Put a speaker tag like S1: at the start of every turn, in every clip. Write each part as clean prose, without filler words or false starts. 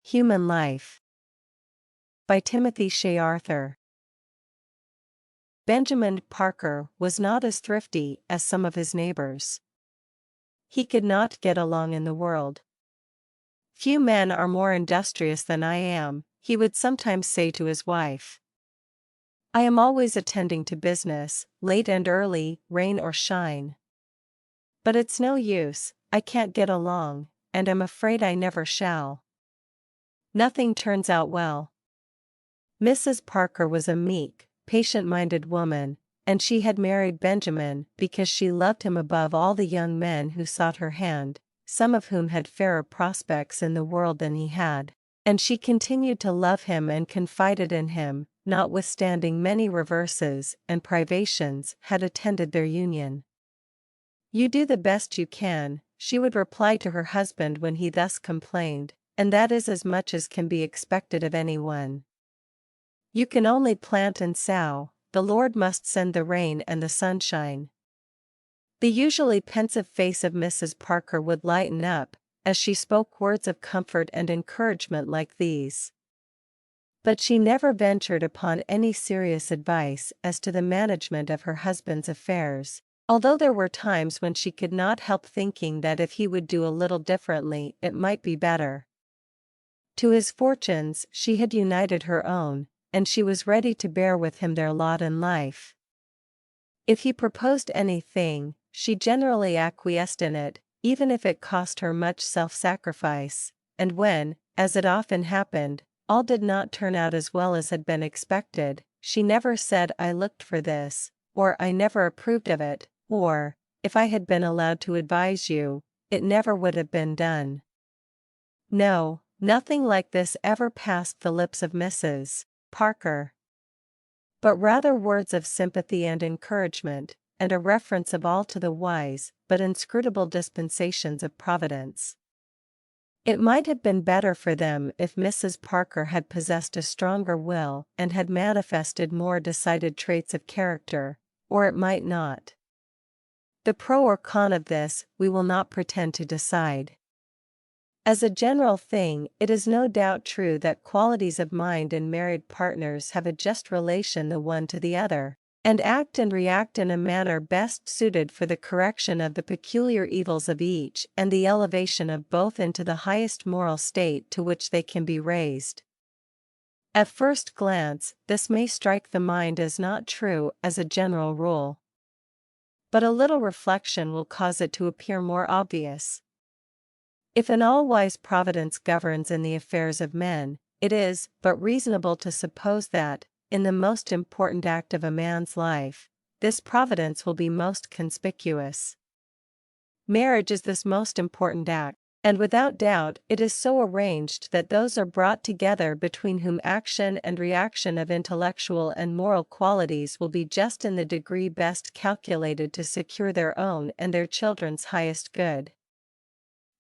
S1: Human Life by Timothy Shay Arthur. Benjamin Parker was not as thrifty as some of his neighbors. He could not get along in the world. "Few men are more industrious than I am," he would sometimes say to his wife. "I am always attending to business, late and early, rain or shine. But it's no use, I can't get along, and I'm afraid I never shall. Nothing turns out well." Mrs. Parker was a meek, patient-minded woman, and she had married Benjamin because she loved him above all the young men who sought her hand, some of whom had fairer prospects in the world than he had, and she continued to love him and confided in him, notwithstanding many reverses and privations had attended their union. "You do the best you can," she would reply to her husband when he thus complained, "and that is as much as can be expected of anyone. You can only plant and sow, the Lord must send the rain and the sunshine." The usually pensive face of Mrs. Parker would lighten up, as she spoke words of comfort and encouragement like these. But she never ventured upon any serious advice as to the management of her husband's affairs, although there were times when she could not help thinking that if he would do a little differently it might be better. To his fortunes she had united her own, and she was ready to bear with him their lot in life. If he proposed anything, she generally acquiesced in it, even if it cost her much self-sacrifice, and when, as it often happened, all did not turn out as well as had been expected, she never said "I looked for this," or "I never approved of it," or "If I had been allowed to advise you, it never would have been done." No, nothing like this ever passed the lips of Mrs. Parker. But rather words of sympathy and encouragement, and a reference of all to the wise but inscrutable dispensations of Providence. It might have been better for them if Mrs. Parker had possessed a stronger will and had manifested more decided traits of character, or it might not. The pro or con of this we will not pretend to decide. As a general thing, it is no doubt true that qualities of mind in married partners have a just relation the one to the other, and act and react in a manner best suited for the correction of the peculiar evils of each and the elevation of both into the highest moral state to which they can be raised. At first glance, this may strike the mind as not true as a general rule. But a little reflection will cause it to appear more obvious. If an all-wise providence governs in the affairs of men, it is but reasonable to suppose that, in the most important act of a man's life, this providence will be most conspicuous. Marriage is this most important act, and without doubt it is so arranged that those are brought together between whom action and reaction of intellectual and moral qualities will be just in the degree best calculated to secure their own and their children's highest good.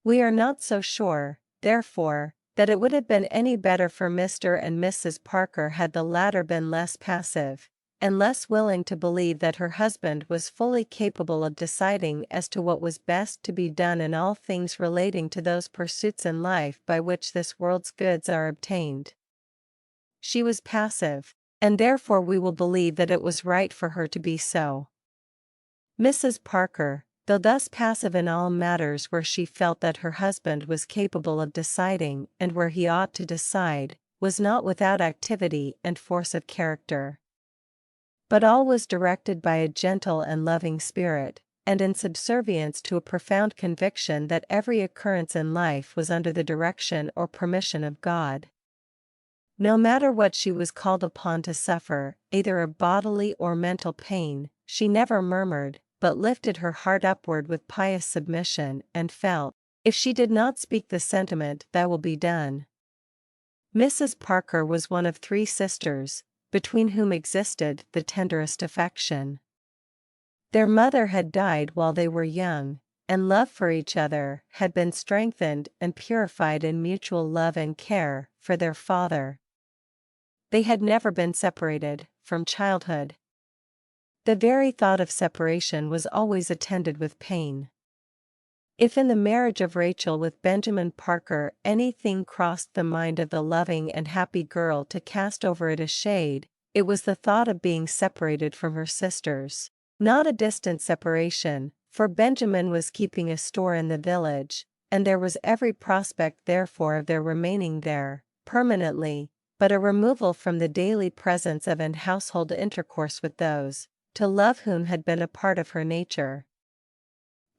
S1: We are not so sure, therefore, that it would have been any better for Mr. and Mrs. Parker had the latter been less passive, and less willing to believe that her husband was fully capable of deciding as to what was best to be done in all things relating to those pursuits in life by which this world's goods are obtained. She was passive, and therefore we will believe that it was right for her to be so. Mrs. Parker, though thus passive in all matters where she felt that her husband was capable of deciding and where he ought to decide, was not without activity and force of character. But all was directed by a gentle and loving spirit, and in subservience to a profound conviction that every occurrence in life was under the direction or permission of God. No matter what she was called upon to suffer, either of bodily or mental pain, she never murmured, but lifted her heart upward with pious submission and felt, if she did not speak the sentiment, "Thy will be done." Mrs. Parker was one of 3 sisters, between whom existed the tenderest affection. Their mother had died while they were young, and love for each other had been strengthened and purified in mutual love and care for their father. They had never been separated, from childhood. The very thought of separation was always attended with pain. If in the marriage of Rachel with Benjamin Parker anything crossed the mind of the loving and happy girl to cast over it a shade, it was the thought of being separated from her sisters. Not a distant separation, for Benjamin was keeping a store in the village, and there was every prospect therefore of their remaining there, permanently, but a removal from the daily presence of and household intercourse with those, to love whom had been a part of her nature.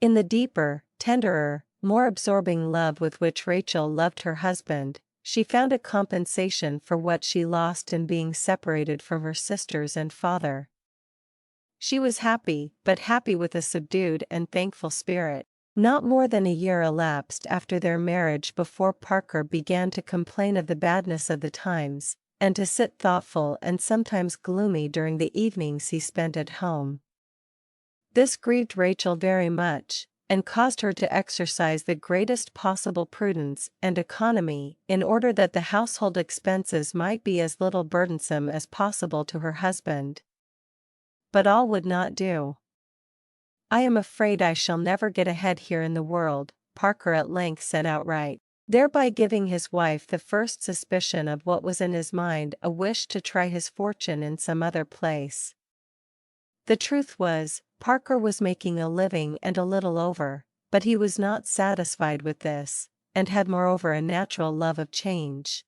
S1: In the deeper, tenderer, more absorbing love with which Rachel loved her husband, she found a compensation for what she lost in being separated from her sisters and father. She was happy, but happy with a subdued and thankful spirit. Not more than a year elapsed after their marriage before Parker began to complain of the badness of the times, and to sit thoughtful and sometimes gloomy during the evenings he spent at home. This grieved Rachel very much, and caused her to exercise the greatest possible prudence and economy in order that the household expenses might be as little burdensome as possible to her husband. But all would not do. "I am afraid I shall never get ahead here in the world," Parker at length said outright, thereby giving his wife the first suspicion of what was in his mind, a wish to try his fortune in some other place. The truth was, Parker was making a living and a little over, but he was not satisfied with this, and had moreover a natural love of change.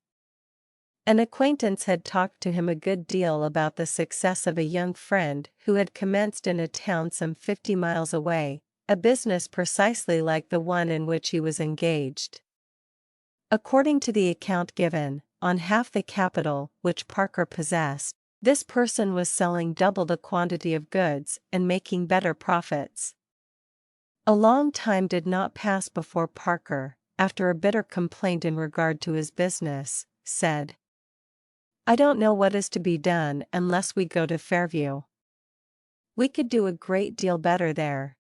S1: An acquaintance had talked to him a good deal about the success of a young friend who had commenced in a town some 50 miles away, a business precisely like the one in which he was engaged. According to the account given, on half the capital which Parker possessed, this person was selling double the quantity of goods and making better profits. A long time did not pass before Parker, after a bitter complaint in regard to his business, said, "I don't know what is to be done unless we go to Fairview. We could do a great deal better there."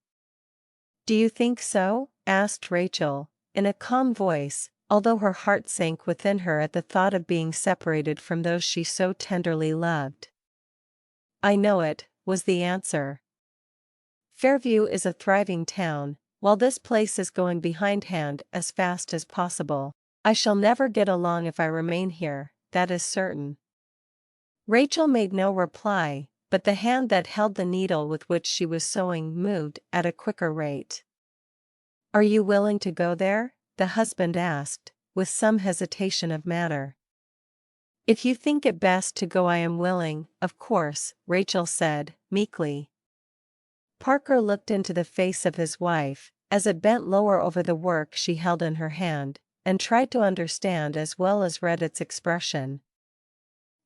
S1: "Do you think so?" asked Rachel, in a calm voice, although her heart sank within her at the thought of being separated from those she so tenderly loved. "I know it," was the answer. "Fairview is a thriving town, while this place is going behindhand as fast as possible. I shall never get along if I remain here, that is certain." Rachel made no reply, but the hand that held the needle with which she was sewing moved at a quicker rate. "Are you willing to go there?" the husband asked, with some hesitation of manner. "If you think it best to go, I am willing, of course," Rachel said, meekly. Parker looked into the face of his wife, as it bent lower over the work she held in her hand, and tried to understand as well as read its expression.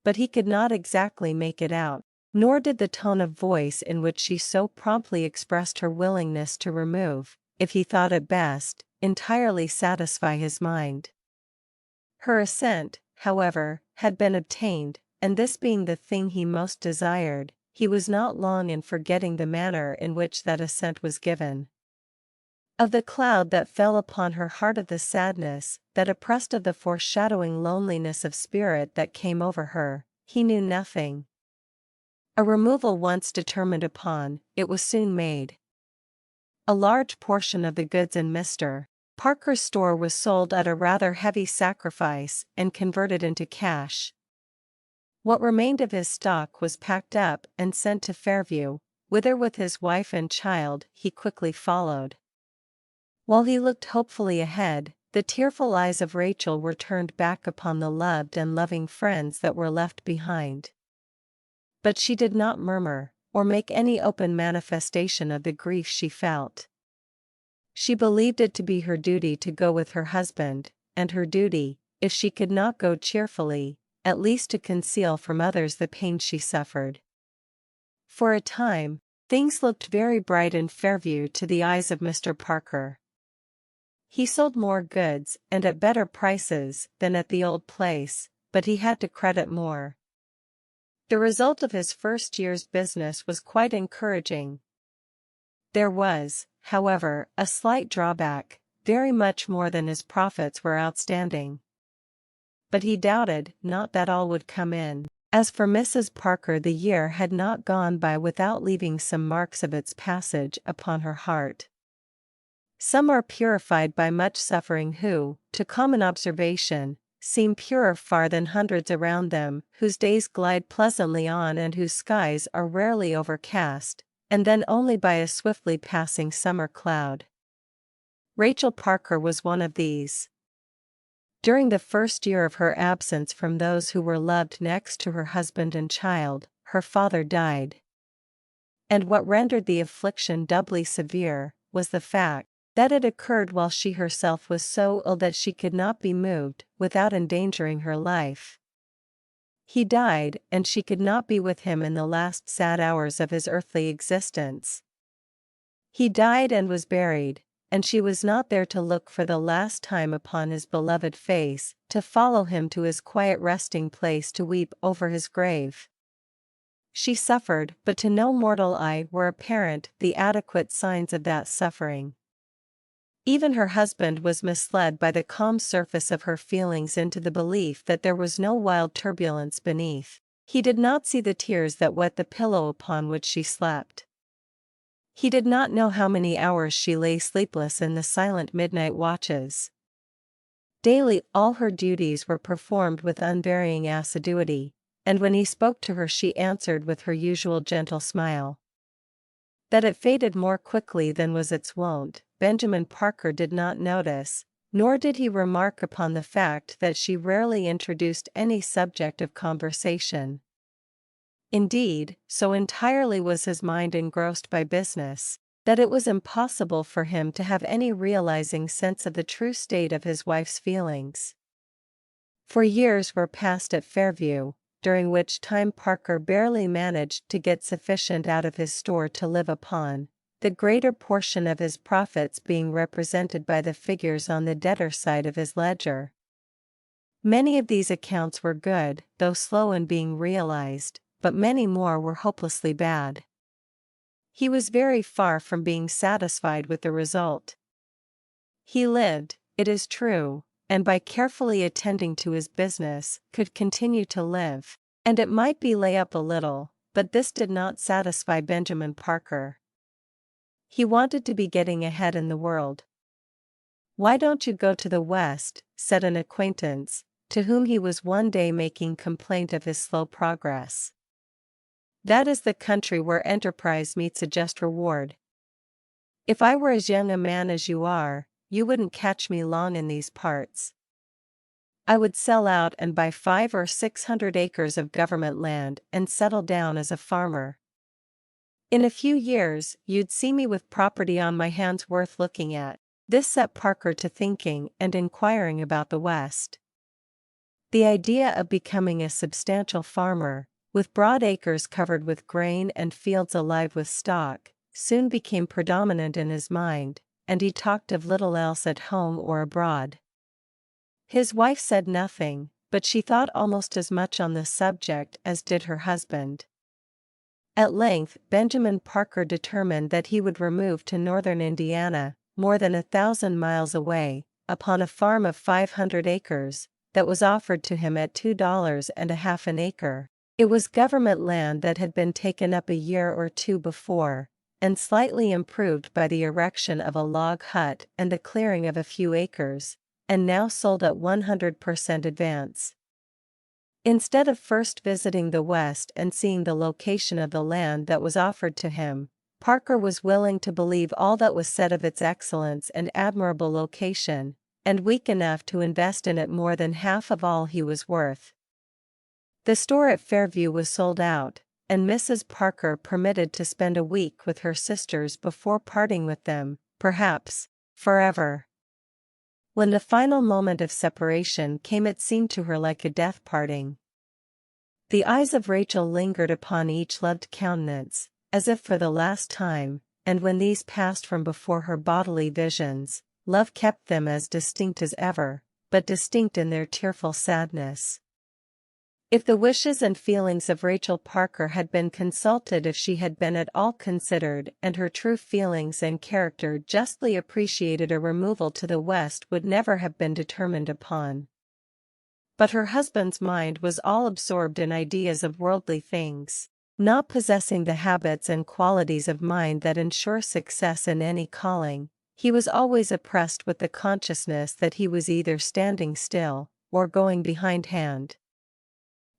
S1: But he could not exactly make it out, nor did the tone of voice in which she so promptly expressed her willingness to remove, if he thought it best, entirely satisfy his mind. Her assent, however, had been obtained, and this being the thing he most desired, he was not long in forgetting the manner in which that assent was given. Of the cloud that fell upon her heart, of the sadness that oppressed, of the foreshadowing loneliness of spirit that came over her, he knew nothing. A removal once determined upon, it was soon made. A large portion of the goods in Mr. Parker's store was sold at a rather heavy sacrifice and converted into cash. What remained of his stock was packed up and sent to Fairview, whither with his wife and child he quickly followed. While he looked hopefully ahead, the tearful eyes of Rachel were turned back upon the loved and loving friends that were left behind. But she did not murmur, or make any open manifestation of the grief she felt. She believed it to be her duty to go with her husband, and her duty, if she could not go cheerfully, at least to conceal from others the pain she suffered. For a time, things looked very bright in Fairview to the eyes of Mr. Parker. He sold more goods and at better prices than at the old place, but he had to credit more. The result of his first year's business was quite encouraging. There was, however, a slight drawback, very much more than his profits were outstanding. But he doubted not that all would come in. As for Mrs. Parker, the year had not gone by without leaving some marks of its passage upon her heart. Some are purified by much suffering who, to common observation, seem purer far than hundreds around them, whose days glide pleasantly on and whose skies are rarely overcast, and then only by a swiftly passing summer cloud. Rachel Parker was one of these. During the first year of her absence from those who were loved next to her husband and child, her father died. And what rendered the affliction doubly severe, was the fact that it occurred while she herself was so ill that she could not be moved without endangering her life. He died, and she could not be with him in the last sad hours of his earthly existence. He died and was buried, and she was not there to look for the last time upon his beloved face, to follow him to his quiet resting place, to weep over his grave. She suffered, but to no mortal eye were apparent the adequate signs of that suffering. Even her husband was misled by the calm surface of her feelings into the belief that there was no wild turbulence beneath. He did not see the tears that wet the pillow upon which she slept. He did not know how many hours she lay sleepless in the silent midnight watches. Daily all her duties were performed with unvarying assiduity, and when he spoke to her she answered with her usual gentle smile. That it faded more quickly than was its wont, Benjamin Parker did not notice, nor did he remark upon the fact that she rarely introduced any subject of conversation. Indeed, so entirely was his mind engrossed by business, that it was impossible for him to have any realizing sense of the true state of his wife's feelings. For years were passed at Fairview, during which time Parker barely managed to get sufficient out of his store to live upon, the greater portion of his profits being represented by the figures on the debtor side of his ledger. Many of these accounts were good, though slow in being realized, but many more were hopelessly bad. He was very far from being satisfied with the result. He lived, it is true, and by carefully attending to his business, could continue to live, and it might be lay up a little, but this did not satisfy Benjamin Parker. He wanted to be getting ahead in the world. "Why don't you go to the West?" said an acquaintance, to whom he was one day making complaint of his slow progress. "That is the country where enterprise meets a just reward. If I were as young a man as you are, you wouldn't catch me long in these parts. I would sell out and buy 500 or 600 acres of government land and settle down as a farmer. In a few years, you'd see me with property on my hands worth looking at." This set Parker to thinking and inquiring about the West. The idea of becoming a substantial farmer, with broad acres covered with grain and fields alive with stock, soon became predominant in his mind, and he talked of little else at home or abroad. His wife said nothing, but she thought almost as much on the subject as did her husband. At length Benjamin Parker determined that he would remove to northern Indiana, more than 1,000 miles away, upon a farm of 500 acres, that was offered to him at $2.50 an acre. It was government land that had been taken up a year or two before, and slightly improved by the erection of a log hut and the clearing of a few acres, and now sold at 100% advance. Instead of first visiting the West and seeing the location of the land that was offered to him, Parker was willing to believe all that was said of its excellence and admirable location, and weak enough to invest in it more than half of all he was worth. The store at Fairview was sold out, and Mrs. Parker permitted to spend a week with her sisters before parting with them, perhaps forever. When the final moment of separation came, it seemed to her like a death parting. The eyes of Rachel lingered upon each loved countenance, as if for the last time, and when these passed from before her bodily visions, love kept them as distinct as ever, but distinct in their tearful sadness. If the wishes and feelings of Rachel Parker had been consulted, if she had been at all considered, and her true feelings and character justly appreciated, a removal to the West would never have been determined upon. But her husband's mind was all absorbed in ideas of worldly things, not possessing the habits and qualities of mind that ensure success in any calling. He was always oppressed with the consciousness that he was either standing still, or going behindhand.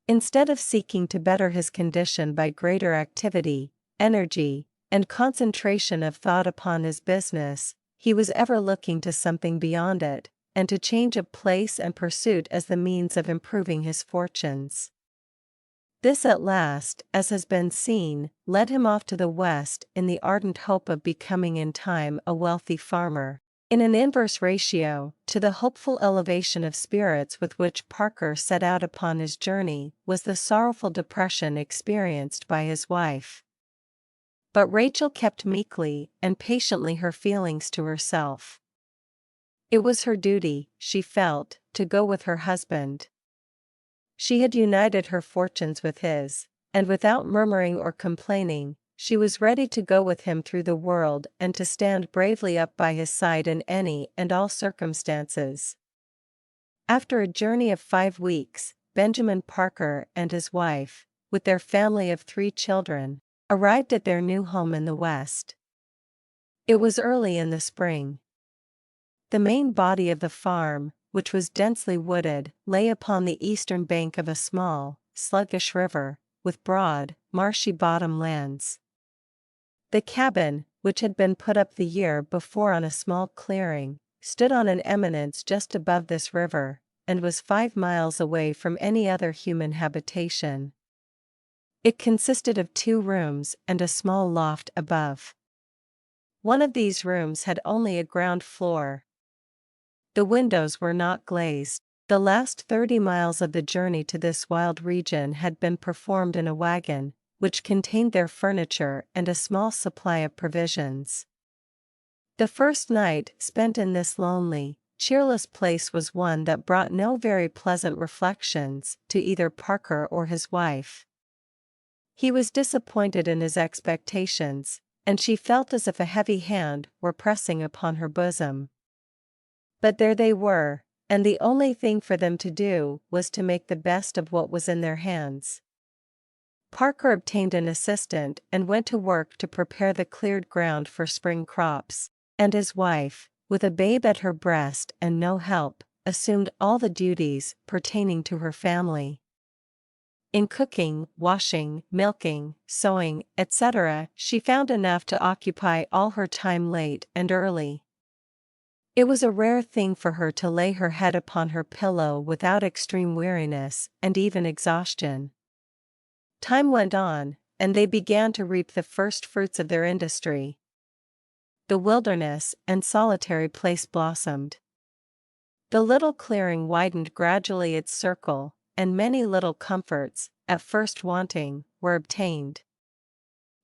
S1: Instead of seeking to better his condition by greater activity, energy, and concentration of thought upon his business, he was ever looking to something beyond it, and to change of place and pursuit as the means of improving his fortunes. This at last, as has been seen, led him off to the West in the ardent hope of becoming in time a wealthy farmer, in an inverse ratio to the hopeful elevation of spirits with which Parker set out upon his journey was the sorrowful depression experienced by his wife. But Rachel kept meekly and patiently her feelings to herself. It was her duty, she felt, to go with her husband. She had united her fortunes with his, and without murmuring or complaining, she was ready to go with him through the world and to stand bravely up by his side in any and all circumstances. After a journey of 5 weeks, Benjamin Parker and his wife, with their family of 3 children, arrived at their new home in the West. It was early in the spring. The main body of the farm, which was densely wooded, lay upon the eastern bank of a small, sluggish river, with broad, marshy bottom lands. The cabin, which had been put up the year before on a small clearing, stood on an eminence just above this river, and was 5 miles away from any other human habitation. It consisted of 2 rooms and a small loft above. One of these rooms had only a ground floor. The windows were not glazed. The last 30 miles of the journey to this wild region had been performed in a wagon, which contained their furniture and a small supply of provisions. The first night spent in this lonely, cheerless place was one that brought no very pleasant reflections to either Parker or his wife. He was disappointed in his expectations, and she felt as if a heavy hand were pressing upon her bosom. But there they were, and the only thing for them to do was to make the best of what was in their hands. Parker obtained an assistant and went to work to prepare the cleared ground for spring crops, and his wife, with a babe at her breast and no help, assumed all the duties pertaining to her family. In cooking, washing, milking, sewing, etc., she found enough to occupy all her time late and early. It was a rare thing for her to lay her head upon her pillow without extreme weariness and even exhaustion. Time went on, and they began to reap the first fruits of their industry. The wilderness and solitary place blossomed. The little clearing widened gradually its circle, and many little comforts, at first wanting, were obtained.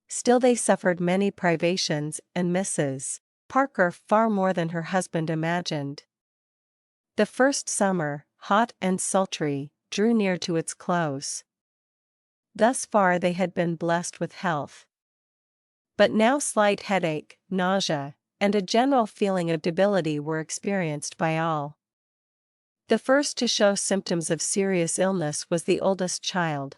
S1: Still they suffered many privations and misses, Parker far more than her husband imagined. The first summer, hot and sultry, drew near to its close. Thus far they had been blessed with health. But now slight headache, nausea, and a general feeling of debility were experienced by all. The first to show symptoms of serious illness was the oldest child.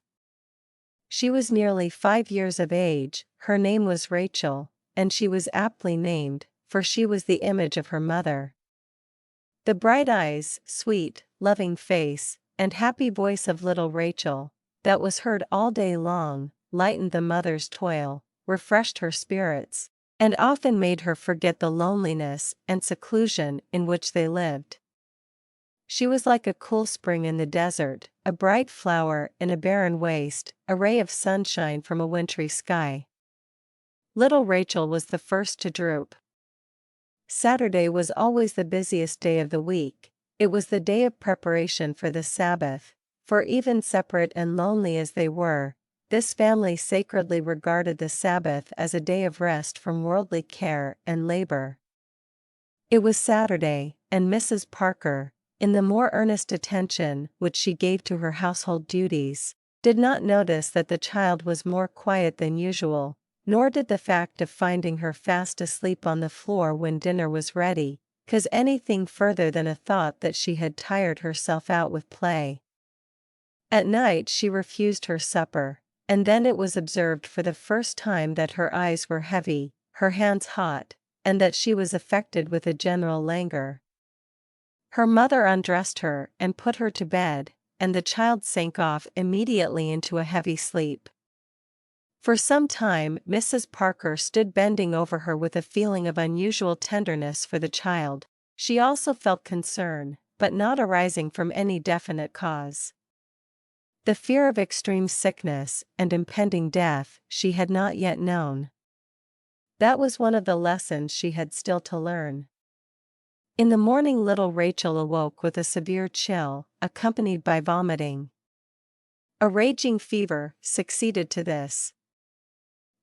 S1: She was nearly 5 years of age, her name was Rachel, and she was aptly named, for she was the image of her mother. The bright eyes, sweet, loving face, and happy voice of little Rachel, that was heard all day long, lightened the mother's toil, refreshed her spirits, and often made her forget the loneliness and seclusion in which they lived. She was like a cool spring in the desert, a bright flower in a barren waste, a ray of sunshine from a wintry sky. Little Rachel was the first to droop. Saturday was always the busiest day of the week. It was the day of preparation for the Sabbath, for even separate and lonely as they were, this family sacredly regarded the Sabbath as a day of rest from worldly care and labor. It was Saturday, and Mrs. Parker, in the more earnest attention which she gave to her household duties, did not notice that the child was more quiet than usual, nor did the fact of finding her fast asleep on the floor when dinner was ready, cause anything further than a thought that she had tired herself out with play. At night she refused her supper, and then it was observed for the first time that her eyes were heavy, her hands hot, and that she was affected with a general languor. Her mother undressed her and put her to bed, and the child sank off immediately into a heavy sleep. For some time Mrs. Parker stood bending over her with a feeling of unusual tenderness for the child. She also felt concern, but not arising from any definite cause. The fear of extreme sickness and impending death she had not yet known. That was one of the lessons she had still to learn. In the morning little Rachel awoke with a severe chill, accompanied by vomiting. A raging fever succeeded to this.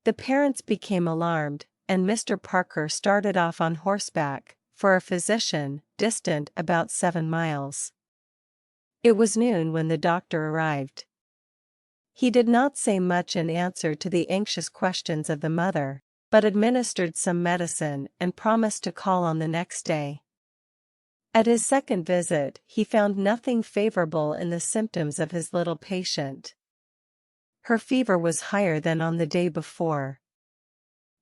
S1: The parents became alarmed, and Mr. Parker started off on horseback, for a physician, distant about 7 miles. It was noon when the doctor arrived. He did not say much in answer to the anxious questions of the mother, but administered some medicine and promised to call on the next day. At his second visit, he found nothing favorable in the symptoms of his little patient. Her fever was higher than on the day before.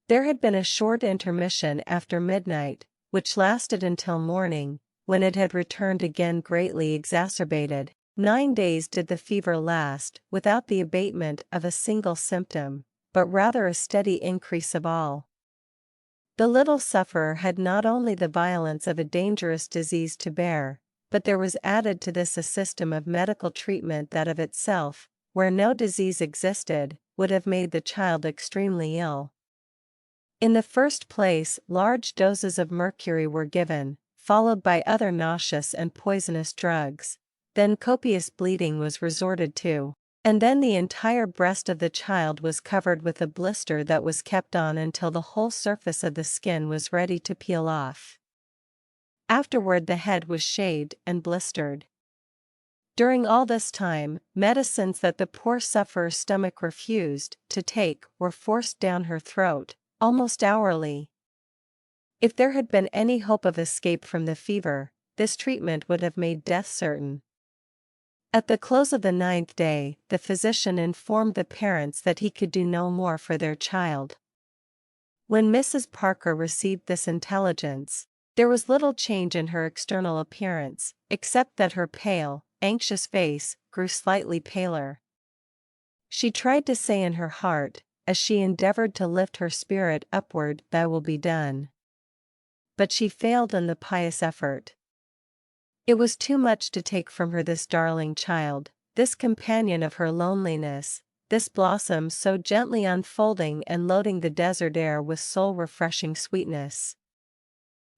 S1: There had been a short intermission after midnight, which lasted until morning, when it had returned again greatly exacerbated. 9 days did the fever last, without the abatement of a single symptom, but rather a steady increase of all. The little sufferer had not only the violence of a dangerous disease to bear, but there was added to this a system of medical treatment that of itself, where no disease existed, would have made the child extremely ill. In the first place, large doses of mercury were given, followed by other nauseous and poisonous drugs. Then copious bleeding was resorted to, and then the entire breast of the child was covered with a blister that was kept on until the whole surface of the skin was ready to peel off. Afterward the head was shaved and blistered. During all this time, medicines that the poor sufferer's stomach refused to take were forced down her throat, almost hourly. If there had been any hope of escape from the fever, this treatment would have made death certain. At the close of the 9th day, the physician informed the parents that he could do no more for their child. When Mrs. Parker received this intelligence, there was little change in her external appearance, except that her pale, anxious face grew slightly paler. She tried to say in her heart, as she endeavored to lift her spirit upward, "Thy will be done." But she failed in the pious effort. It was too much to take from her this darling child, this companion of her loneliness, this blossom so gently unfolding and loading the desert air with soul-refreshing sweetness.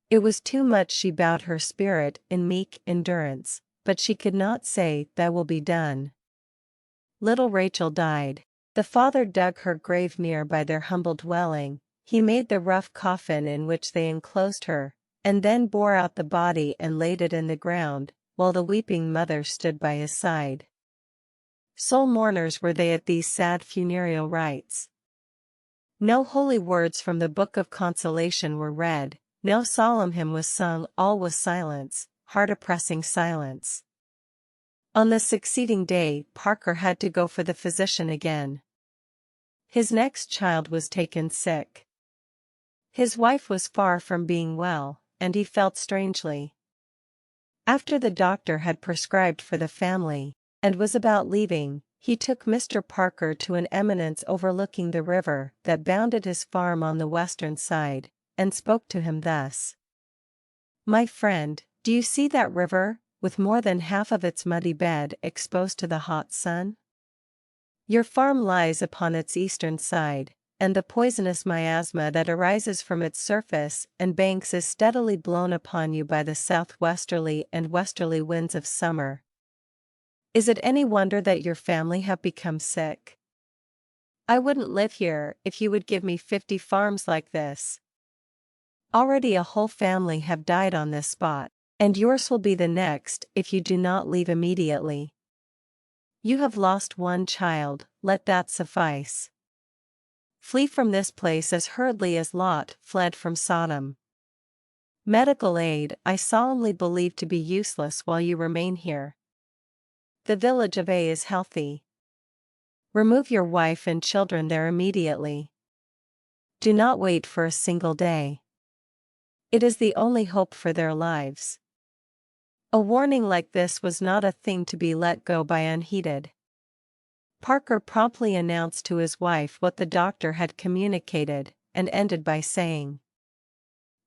S1: It was too much. She bowed her spirit in meek endurance, but she could not say, "Thy will be done." Little Rachel died. The father dug her grave near by their humble dwelling. He made the rough coffin in which they enclosed her, and then bore out the body and laid it in the ground, while the weeping mother stood by his side. Sole mourners were they at these sad funereal rites. No holy words from the book of consolation were read, no solemn hymn was sung, all was silence, heart-oppressing silence. On the succeeding day, Parker had to go for the physician again. His next child was taken sick. His wife was far from being well, and he felt strangely. After the doctor had prescribed for the family, and was about leaving, he took Mr. Parker to an eminence overlooking the river that bounded his farm on the western side, and spoke to him thus. "My friend, do you see that river, with more than half of its muddy bed exposed to the hot sun? Your farm lies upon its eastern side, and the poisonous miasma that arises from its surface and banks is steadily blown upon you by the southwesterly and westerly winds of summer. Is it any wonder that your family have become sick? I wouldn't live here if you would give me 50 farms like this. Already a whole family have died on this spot, and yours will be the next if you do not leave immediately. You have lost one child, let that suffice. Flee from this place as hurriedly as Lot fled from Sodom. Medical aid I solemnly believe to be useless while you remain here. The village of A is healthy. Remove your wife and children there immediately. Do not wait for a single day. It is the only hope for their lives. A warning like this was not a thing to be let go by unheeded. Parker promptly announced to his wife what the doctor had communicated, and ended by saying,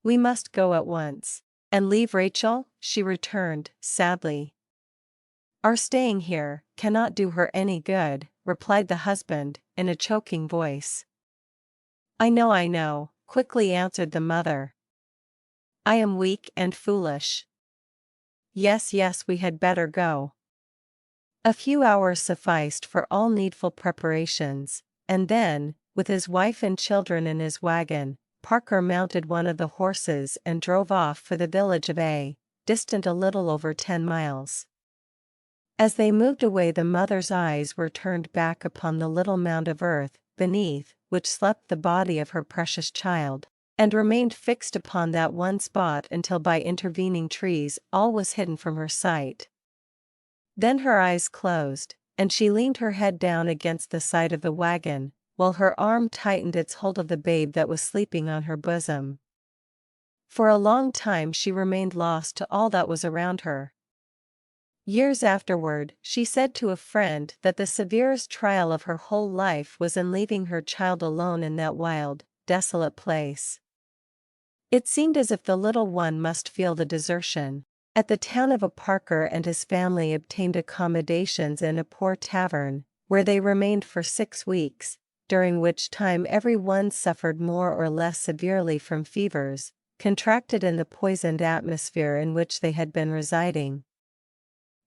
S1: "We must go at once." "And leave Rachel?" she returned, sadly. "Our staying here cannot do her any good," replied the husband, in a choking voice. I know," quickly answered the mother. "I am weak and foolish. Yes, we had better go." A few hours sufficed for all needful preparations, and then, with his wife and children in his wagon, Parker mounted one of the horses and drove off for the village of A, distant a little over 10 miles. As they moved away, the mother's eyes were turned back upon the little mound of earth beneath which slept the body of her precious child, and remained fixed upon that one spot until by intervening trees all was hidden from her sight. Then her eyes closed, and she leaned her head down against the side of the wagon, while her arm tightened its hold of the babe that was sleeping on her bosom. For a long time she remained lost to all that was around her. Years afterward, she said to a friend that the severest trial of her whole life was in leaving her child alone in that wild, desolate place. It seemed as if the little one must feel the desertion. At the town of Parker and his family obtained accommodations in a poor tavern, where they remained for 6 weeks, during which time every one suffered more or less severely from fevers, contracted in the poisoned atmosphere in which they had been residing.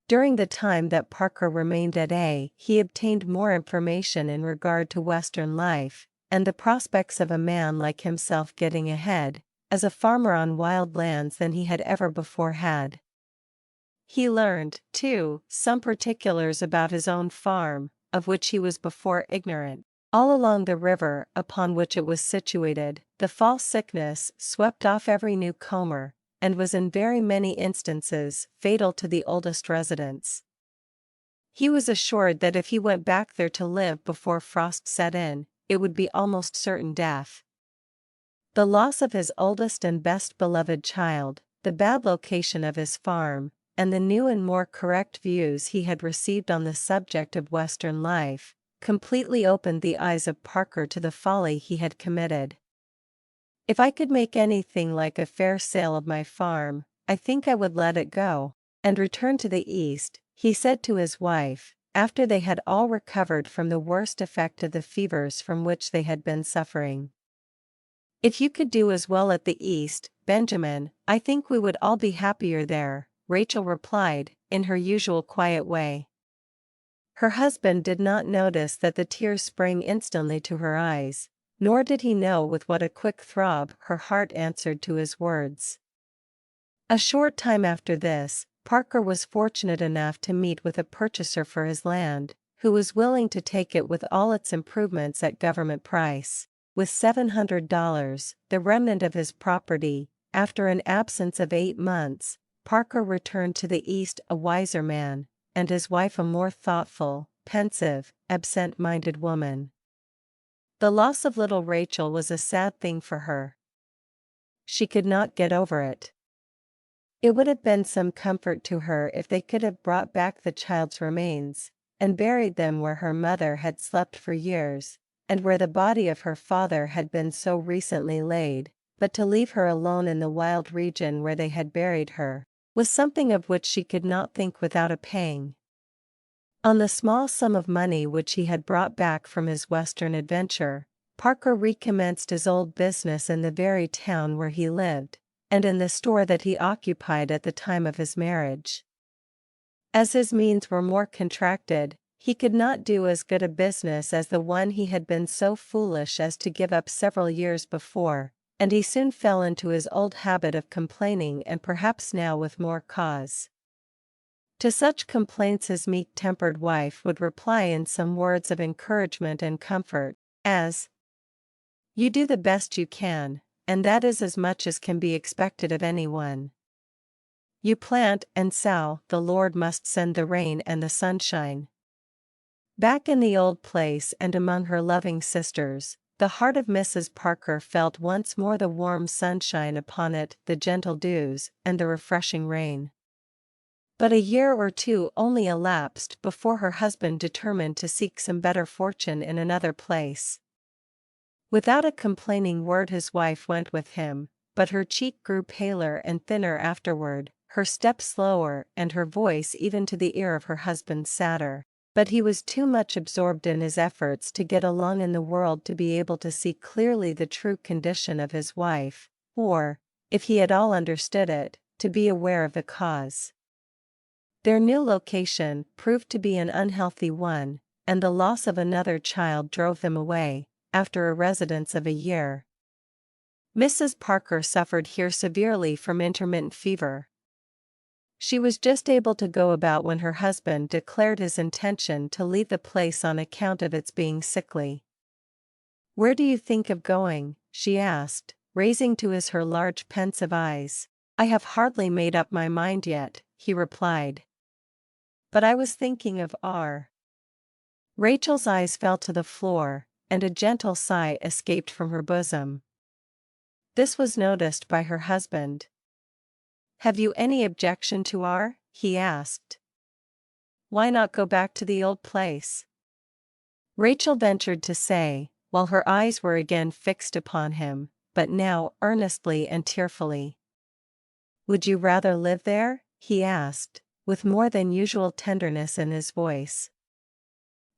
S1: During the time that Parker remained at A, he obtained more information in regard to Western life, and the prospects of a man like himself getting ahead, as a farmer on wild lands than he had ever before had. He learned, too, some particulars about his own farm, of which he was before ignorant. All along the river upon which it was situated, the fall sickness swept off every new comer, and was in very many instances fatal to the oldest residents. He was assured that if he went back there to live before frost set in, it would be almost certain death. The loss of his oldest and best beloved child, the bad location of his farm, and the new and more correct views he had received on the subject of Western life, completely opened the eyes of Parker to the folly he had committed. "If I could make anything like a fair sale of my farm, I think I would let it go, and return to the East," he said to his wife, after they had all recovered from the worst effect of the fevers from which they had been suffering. "If you could do as well at the East, Benjamin, I think we would all be happier there," Rachel replied, in her usual quiet way. Her husband did not notice that the tears sprang instantly to her eyes, nor did he know with what a quick throb her heart answered to his words. A short time after this, Parker was fortunate enough to meet with a purchaser for his land, who was willing to take it with all its improvements at government price. With $700, the remnant of his property, after an absence of 8 months, Parker returned to the East a wiser man, and his wife a more thoughtful, pensive, absent-minded woman. The loss of little Rachel was a sad thing for her. She could not get over it. It would have been some comfort to her if they could have brought back the child's remains, and buried them where her mother had slept for years, and where the body of her father had been so recently laid, but to leave her alone in the wild region where they had buried her, was something of which she could not think without a pang. On the small sum of money which he had brought back from his Western adventure, Parker recommenced his old business in the very town where he lived, and in the store that he occupied at the time of his marriage. As his means were more contracted, he could not do as good a business as the one he had been so foolish as to give up several years before, and he soon fell into his old habit of complaining, and perhaps now with more cause. To such complaints his meek-tempered wife would reply in some words of encouragement and comfort, as, "You do the best you can, and that is as much as can be expected of anyone. You plant and sow, the Lord must send the rain and the sunshine." Back in the old place and among her loving sisters, The heart of Mrs. Parker felt once more the warm sunshine upon it, the gentle dews, and the refreshing rain. But a year or two only elapsed before her husband determined to seek some better fortune in another place. Without a complaining word his wife went with him, but her cheek grew paler and thinner afterward, her step slower and her voice even to the ear of her husband sadder. But he was too much absorbed in his efforts to get along in the world to be able to see clearly the true condition of his wife, or, if he at all understood it, to be aware of the cause. Their new location proved to be an unhealthy one, and the loss of another child drove them away, after a residence of a year. Mrs. Parker suffered here severely from intermittent fever. She was just able to go about when her husband declared his intention to leave the place on account of its being sickly. "Where do you think of going?" she asked, raising to his her large pensive eyes. "I have hardly made up my mind yet," he replied. "But I was thinking of R." Rachel's eyes fell to the floor, and a gentle sigh escaped from her bosom. This was noticed by her husband. "Have you any objection to R?" he asked. "Why not go back to the old place?" Rachel ventured to say, while her eyes were again fixed upon him, but now earnestly and tearfully. "Would you rather live there?" he asked, with more than usual tenderness in his voice.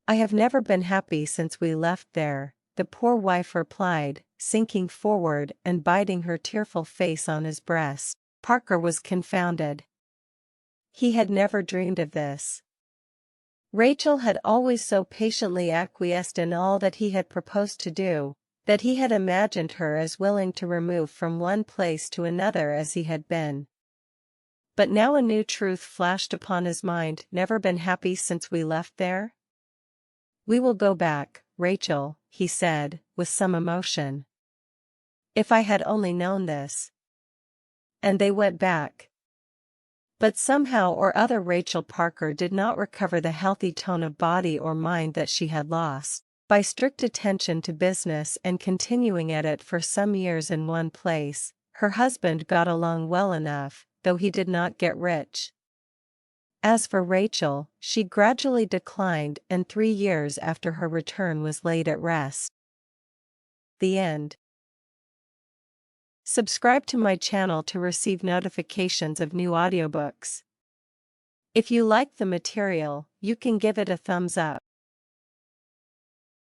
S1: "I have never been happy since we left there," the poor wife replied, sinking forward and biting her tearful face on his breast. Parker was confounded. He had never dreamed of this. Rachel had always so patiently acquiesced in all that he had proposed to do, that he had imagined her as willing to remove from one place to another as he had been. But now a new truth flashed upon his mind. "Never been happy since we left there?" "We will go back, Rachel," he said, with some emotion. "If I had only known this." And they went back. But somehow or other Rachel Parker did not recover the healthy tone of body or mind that she had lost. By strict attention to business and continuing at it for some years in one place, her husband got along well enough, though he did not get rich. As for Rachel, she gradually declined, and 3 years after her return was laid at rest. The end. Subscribe to my channel to receive notifications of new audiobooks. If you like the material, you can give it a thumbs up.